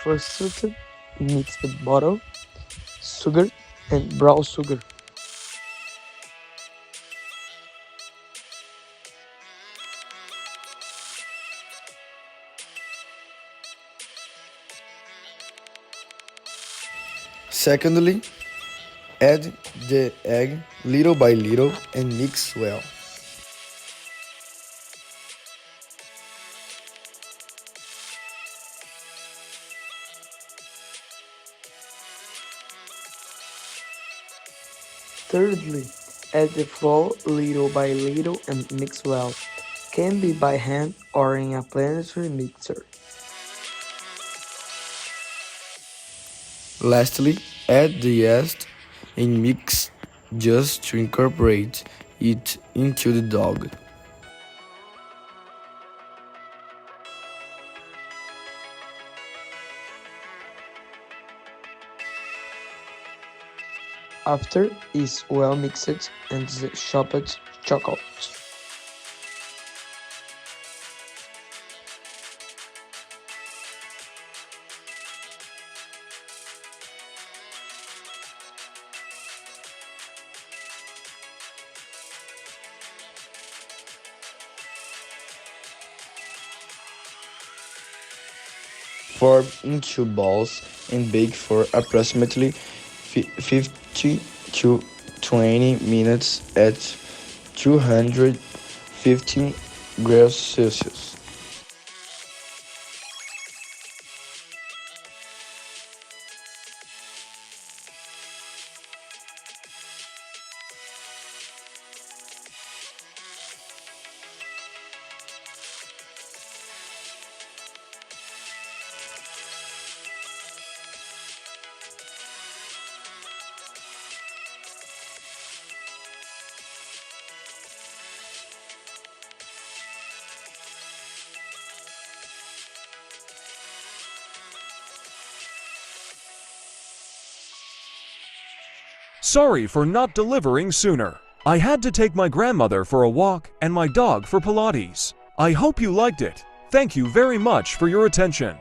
First salted, mix with butter, sugar, and brown sugar. Secondly, add the egg little by little and mix well. Thirdly, add the flour little by little and mix well. Can be by hand or in a planetary mixer. Lastly, add the yeast and mix just to incorporate it into the dough. After is well mixed and the chopped chocolate. Form into balls and bake for approximately 50 to 20 minutes at 215 degrees Celsius. Sorry for not delivering sooner. I had to take my grandmother for a walk and my dog for Pilates. I hope you liked it. Thank you very much for your attention.